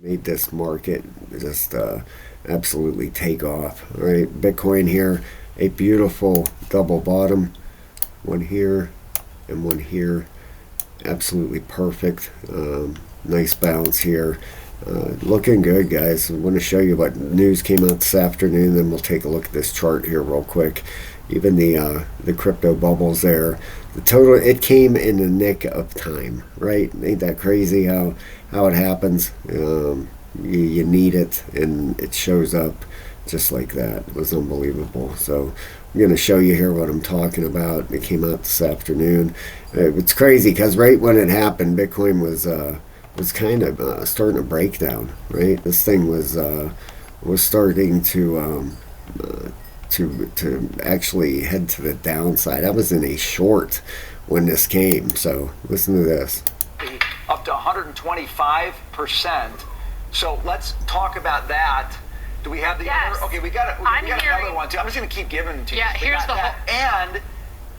made this market just absolutely take off. All right, Bitcoin here, a beautiful double bottom, one here and one here, absolutely perfect. Nice bounce here. Looking good, guys. I want to show you what news came out this afternoon, then we'll take a look at this chart here real quick. Even the crypto bubbles there, the total, it came in the nick of time, right? Ain't that crazy how it happens? You need it and it shows up just like that. It was unbelievable. So I'm going to show you here what I'm talking about. It came out this afternoon. It's crazy because right when it happened, Bitcoin was kind of starting to break down, right? This thing was starting to actually head to the downside. I was in a short when this came, so listen to this. Up to 125%. So let's talk about that. Do we have the other? Okay, we got another one too. I'm just going to keep giving them to you. Yeah, here's the whole. And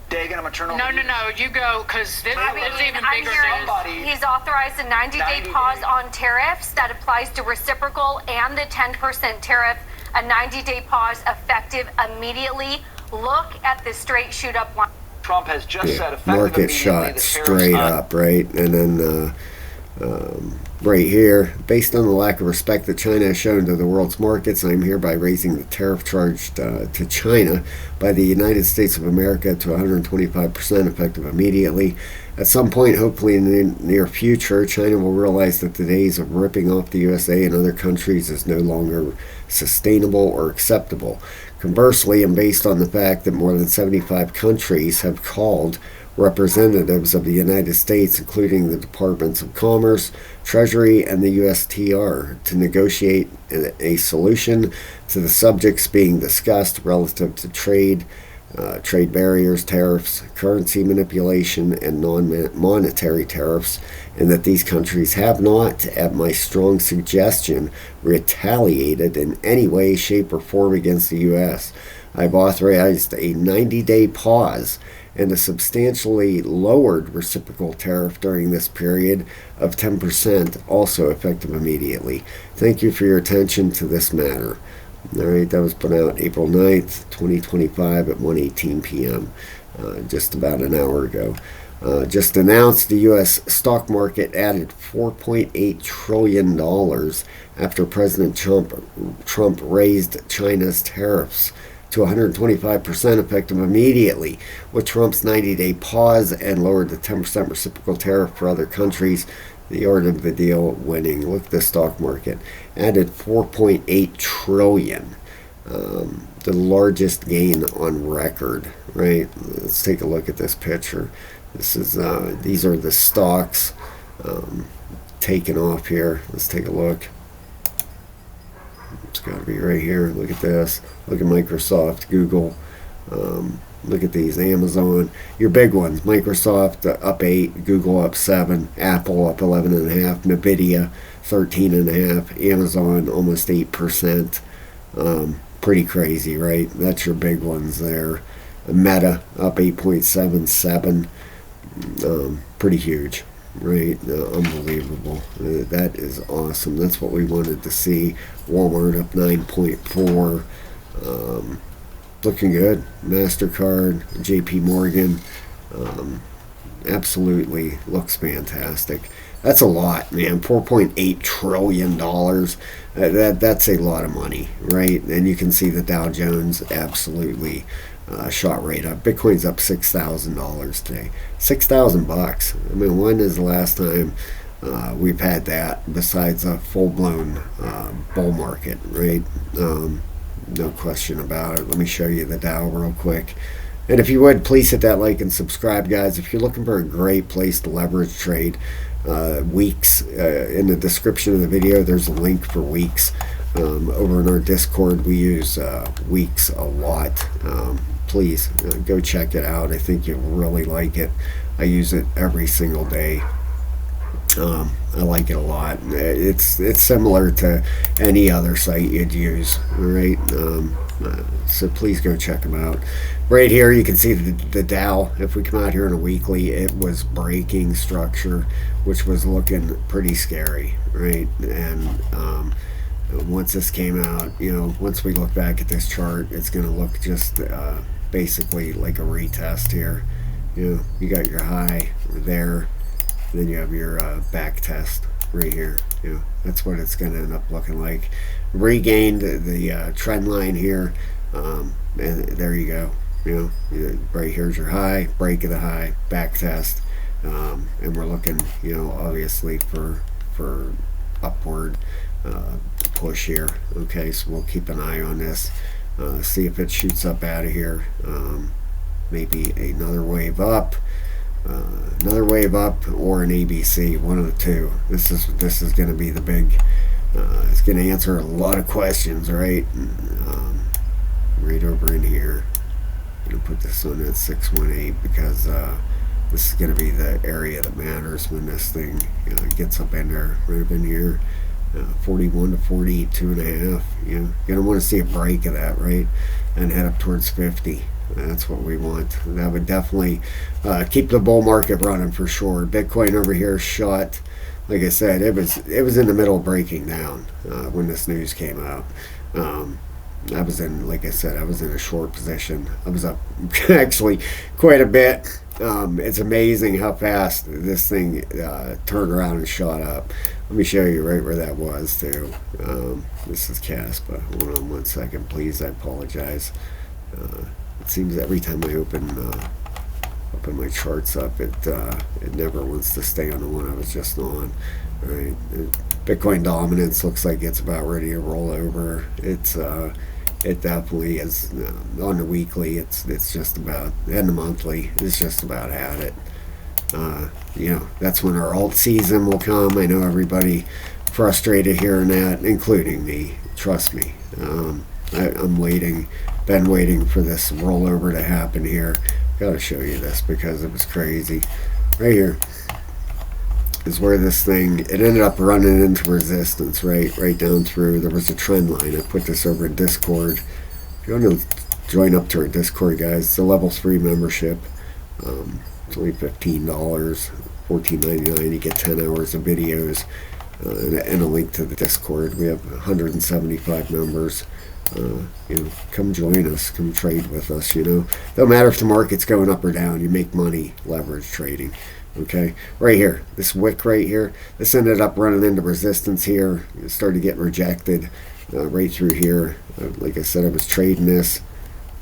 Dagan, I'm going to turn over. No, you go, because this is even I'm bigger hearing he's authorized a 90-day pause on tariffs that applies to reciprocal and the 10% tariff. A 90-day pause effective immediately. Look at the straight shoot up one. Trump has just said effective market immediately. shot straight up, right? And then right here, based on the lack of respect that China has shown to the world's markets, I'm hereby raising the tariff charged to China by the United States of America to 125% effective immediately. At some point, hopefully in the near future, China will realize that the days of ripping off the USA and other countries is no longer sustainable or acceptable. Conversely, and based on the fact that more than 75 countries have called representatives of the United States, including the Departments of Commerce, Treasury, and the USTR, to negotiate a solution to the subjects being discussed relative to trade barriers, tariffs, currency manipulation, and non-monetary tariffs, and that these countries have not, at my strong suggestion, retaliated in any way, shape, or form against the U.S. I've authorized a 90-day pause and a substantially lowered reciprocal tariff during this period of 10%, also effective immediately. Thank you for your attention to this matter. All right, that was put out April 9th, 2025 at 1:18 p.m., just about an hour ago. Just announced the U.S. stock market added $4.8 trillion after President Trump raised China's tariffs to 125% effective immediately, with Trump's 90-day pause and lowered the 10% reciprocal tariff for other countries. The art of the deal winning. Look at the stock market. Added 4.8 trillion. The largest gain on record, right? Let's take a look at this picture. This is these are the stocks taking off here. Let's take a look. It's got to be right here. Look at this. Look at Microsoft, Google. Look at these, Amazon, your big ones. Microsoft up 8, Google up 7, Apple up 11.5, Nvidia 13.5, Amazon almost 8%. Pretty crazy, right? That's your big ones there. Meta up 8.77. Pretty huge, right? Unbelievable. That is awesome. That's what we wanted to see. Walmart up 9.4. Looking good. MasterCard, JP Morgan, absolutely looks fantastic. That's a lot, man. $4.8 trillion. That's a lot of money, right? And you can see the Dow Jones absolutely shot right up. Bitcoin's up $6,000 today. $6,000. I mean, when is the last time we've had that besides a full-blown bull market, right? No question about it. Let me show you the Dow real quick. And if you would, please hit that like and subscribe, guys. If you're looking for a great place to leverage trade, Weeks, in the description of the video, there's a link for Weeks. Over in our Discord, we use Weeks a lot. Please go check it out. I think you'll really like it. I use it every single day. I like it a lot. It's similar to any other site you'd use, right? So please go check them out. Right here, you can see the Dow. If we come out here in a weekly, it was breaking structure, which was looking pretty scary, right? And once this came out, once we look back at this chart, it's going to look just basically like a retest here. You got your high there, and then you have your back test right here. That's what it's going to end up looking like. Regained the trend line here, and there you go. Right here's your high, break of the high, back test, and we're looking, obviously for upward push here. Okay, so we'll keep an eye on this, see if it shoots up out of here. Maybe another wave up, or an ABC, one of the two. This is going to be the big. It's going to answer a lot of questions, right? Right over in here. I'm going to put this on at 618 because this is going to be the area that matters when this thing gets up in there, right up in here. 41 to 42.5. You're going to want to see a break of that, right? And head up towards 50. That's what we want. That would definitely keep the bull market running for sure. Bitcoin over here shot. Like I said, it was in the middle of breaking down when this news came out. I was in, like I said, I was in a short position. I was up actually quite a bit. It's amazing how fast this thing turned around and shot up. Let me show you right where that was too. This is Caspa. Hold on one second, please. I apologize. It seems every time I open my charts up, it never wants to stay on the one I was just on. Right? Bitcoin dominance looks like it's about ready to roll over. It definitely is on the weekly. It's just about, and the monthly, it's just about at it. That's when our alt season will come. I know everybody frustrated hearing that, including me. Trust me. I'm waiting. Been waiting for this rollover to happen here. Got to show you this because it was crazy. Right here is where this thing, it ended up running into resistance, right down through. There was a trend line. I put this over in Discord. If you want to join up to our Discord, guys, it's a level 3 membership. It's only $15, $14.99. You get 10 hours of videos and a link to the Discord. We have 175 members. Come join us, come trade with us. Don't matter if the market's going up or down, you make money leverage trading. Okay, right here, this wick right here, this ended up running into resistance here. It started getting rejected right through here. Like I said, I was trading this.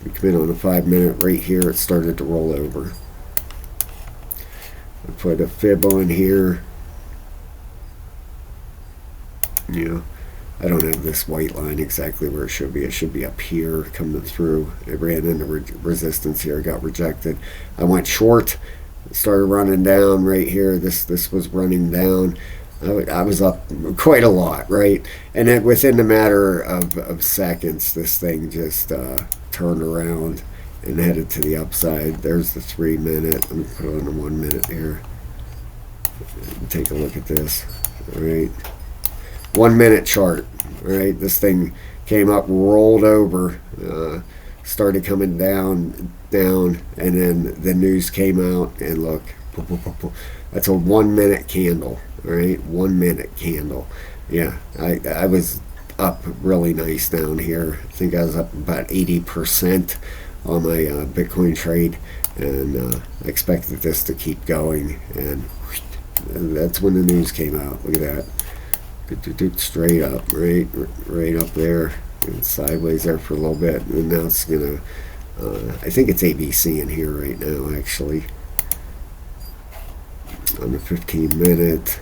We come in on a 5-minute right here, it started to roll over. I put a fib on here. I don't have this white line exactly where it should be. It should be up here coming through. It ran into resistance here, got rejected. I went short, started running down right here. This was running down. I was up quite a lot, right? And then within the matter of seconds, this thing just turned around and headed to the upside. There's the 3-minute. Let me put it on the 1 minute here. Take a look at this, all right? 1 minute chart, right? This thing came up, rolled over, started coming down, and then the news came out, and look, that's a 1 minute candle, right? 1 minute candle. Yeah, I was up really nice down here. I think I was up about 80% on my Bitcoin trade, and I expected this to keep going, and that's when the news came out. Look at that. Straight up, right up there, and sideways there for a little bit, and now it's gonna. I think it's ABC in here right now, actually. On the 15-minute,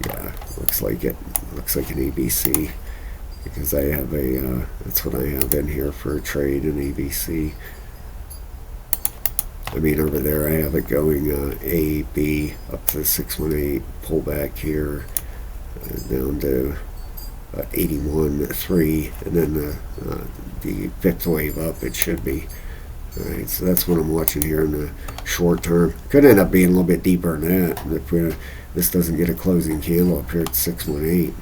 yeah, looks like it. Looks like an ABC because I have a. That's what I have in here for a trade in ABC. I mean, over there I have it going A, B up to 618, pull back here. Down to 81.3, and then the fifth wave up it should be. All right, so that's what I'm watching here in the short term. Could end up being a little bit deeper than that if this doesn't get a closing candle up here at 618.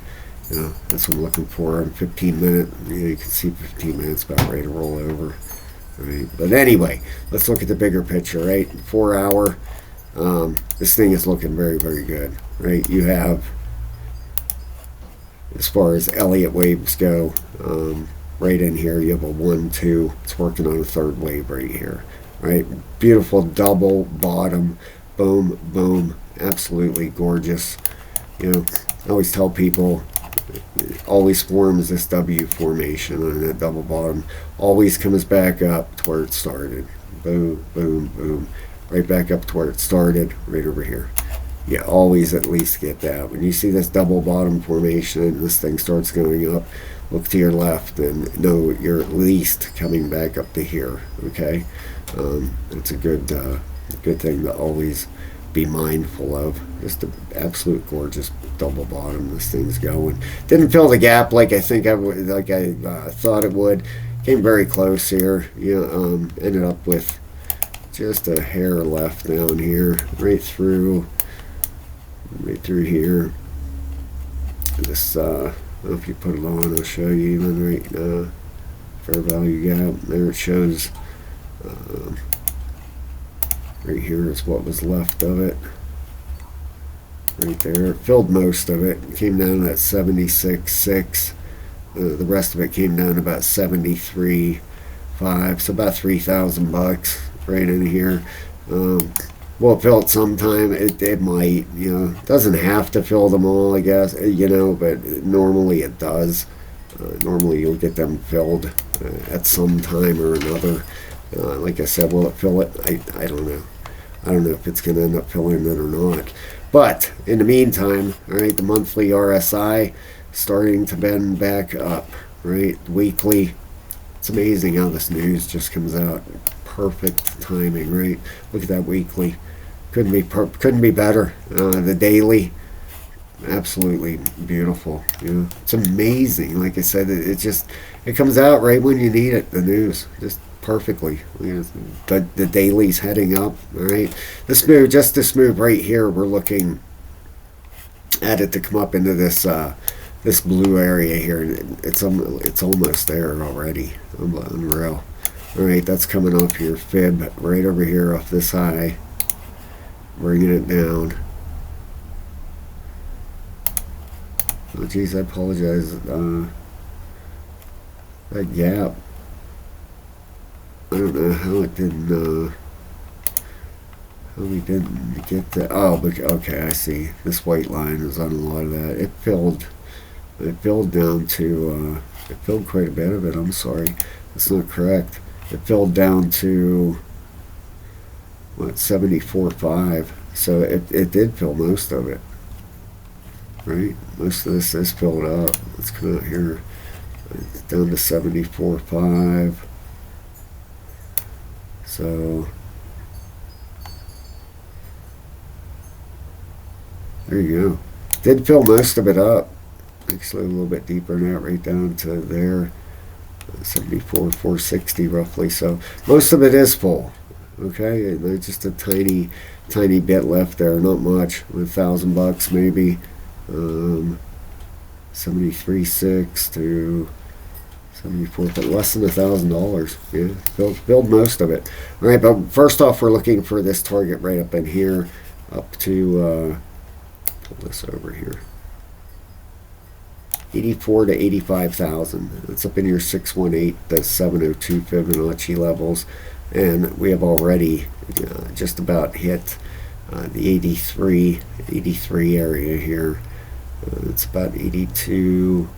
You know, that's what I'm looking for on 15 minute. You can see 15 minutes about ready to roll over. Right? But anyway, let's look at the bigger picture, right? 4 hour, this thing is looking very, very good, right? You have, as far as Elliott waves go, right in here, you have a 1, 2. It's working on a third wave right here, right? Beautiful double bottom, boom, boom, absolutely gorgeous. You know, I always tell people, it always forms this W formation on that double bottom, always comes back up to where it started. Boom, boom, boom, right back up to where it started, right over here. You always at least get that. When you see this double bottom formation and this thing starts going up, look to your left and know you're at least coming back up to here. Okay, it's a good thing to always be mindful of. Just an absolute gorgeous double bottom this thing's going. Didn't fill the gap like I think I would, like I thought it would. Came very close here. Ended up with just a hair left down here, right through here. This, I don't know if you put it on, I'll show you even right now. Fair value gap. There it shows. Right here is what was left of it. Right there. It filled most of it. It came down at 76.6. The rest of it came down to about 73.5. So about $3,000 right in here. Will it fill it sometime? It might. You know, it doesn't have to fill them all, I guess. You know, but normally it does. Normally you'll get them filled at some time or another. Like I said, will it fill it? I don't know. I don't know if it's going to end up filling it or not. But in the meantime, all right, the monthly RSI starting to bend back up, right? Weekly. It's amazing how this news just comes out. Perfect timing, right? Look at that weekly. Couldn't be better. The daily, absolutely beautiful. You know, it's amazing. Like I said, it comes out right when you need it. The news just perfectly. You know, the daily's heading up. All right, this move right here, we're looking at it to come up into this this blue area here. It's almost there already. Unreal. All right, that's coming off your fib right over here off this high, bringing it down. Oh geez, I apologize. That gap, I don't know how it didn't, how we didn't get that. Oh, but okay, I see. This white line is on a lot of that. It filled down to, it filled quite a bit of it. I'm sorry, that's not correct. It filled down to, what, 74.5. So it did fill most of it. Right? Most of this is filled up. Let's come out here. It's down to 74.5. So there you go. Did fill most of it up. Actually a little bit deeper than that, right down to there. 74,460 roughly. So most of it is full. Okay, there's just a tiny bit left there. Not much. $1,000 maybe. 73.6 to 74, but less than $1,000. Yeah, filled most of it. All right, but first off, we're looking for this target right up in here, up to pull this over here. 84 to 85,000. That's up in your 618 to 702 Fibonacci levels, and we have already just about hit the 83 area here. It's about 82.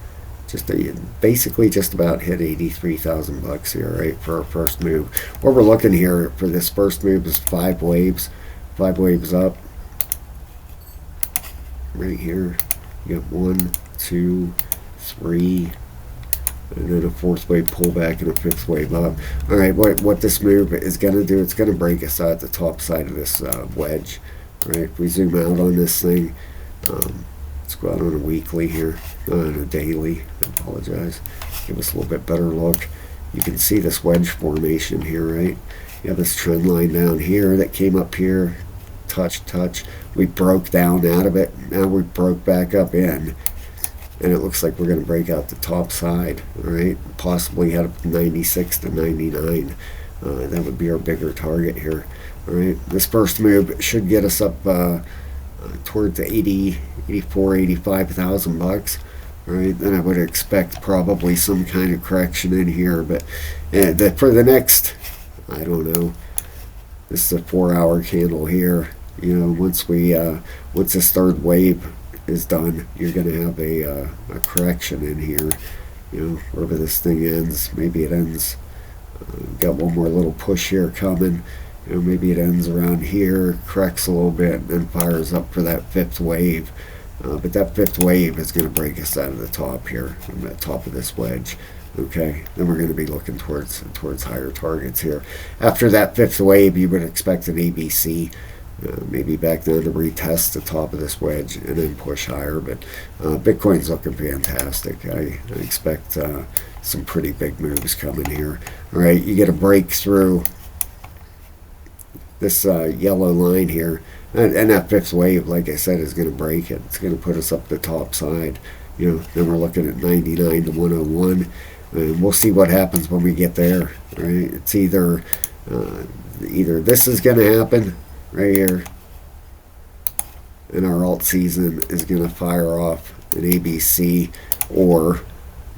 Basically just about hit $83,000 here, right, for our first move. What we're looking here for this first move is 5 waves up. Right here, you got 1, 2, 3, and then a 4th wave pullback and a 5th wave up. All right, what this move is going to do, it's going to break us out the top side of this wedge. All right, if we zoom out on this thing, let's go out on a weekly here, on a daily. I apologize. Give us a little bit better look. You can see this wedge formation here, right? You have this trend line down here that came up here, touch. We broke down out of it. Now we broke back up in. And it looks like we're going to break out the top side, all right? Possibly head up to 96 to 99. That would be our bigger target here, all right? This first move should get us up towards 80, 84, 85,000 bucks. All right, then I would expect probably some kind of correction in here, but for the next, I don't know, this is a 4-hour candle here. You know, once this third wave is done, you're going to have a correction in here. You know, wherever this thing ends, maybe it ends. Got one more little push here coming. You know, maybe it ends around here, corrects a little bit, and then fires up for that fifth wave. But that fifth wave is going to break us out of the top here, from the top of this wedge. Okay, then we're going to be looking towards higher targets here. After that fifth wave, you would expect an ABC, maybe back down to retest the top of this wedge and then push higher. But Bitcoin's looking fantastic. I expect some pretty big moves coming here. All right, you get a breakthrough this yellow line here. And that fifth wave, like I said, is going to break it. It's going to put us up the top side. You know, then we're looking at 99 to 101. And we'll see what happens when we get there. Right? It's either this is going to happen right here, and our alt season is going to fire off an ABC, or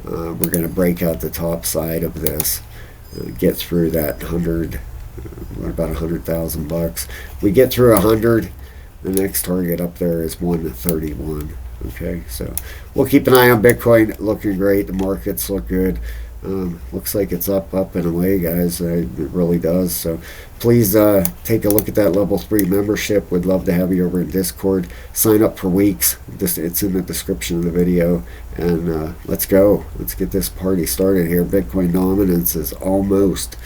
we're going to break out the top side of this, get through that 100. About 100,000 bucks. We get through 100. The next target up there is 131. Okay, so we'll keep an eye on Bitcoin. Looking great. The markets look good. Looks like it's up and away, guys. It really does. So please take a look at that level 3 membership. We'd love to have you over in Discord. Sign up for weeks. It's in the description of the video. And let's go. Let's get this party started here. Bitcoin dominance is almost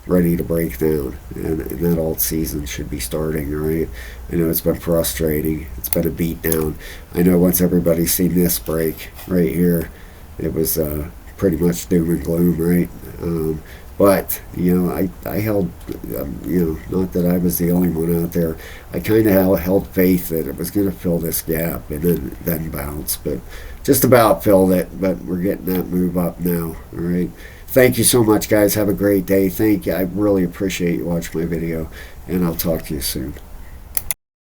ready to break down, and that alt season should be starting. All right, I know it's been frustrating. It's been a beat down. I know once everybody's seen this break right here, it was pretty much doom and gloom, right? But you know, I held, you know, not that I was the only one out there. I kind of held faith that it was going to fill this gap and then bounce, but just about filled it. But we're getting that move up now. All right. Thank you so much, guys. Have a great day. Thank you. I really appreciate you watching my video, and I'll talk to you soon.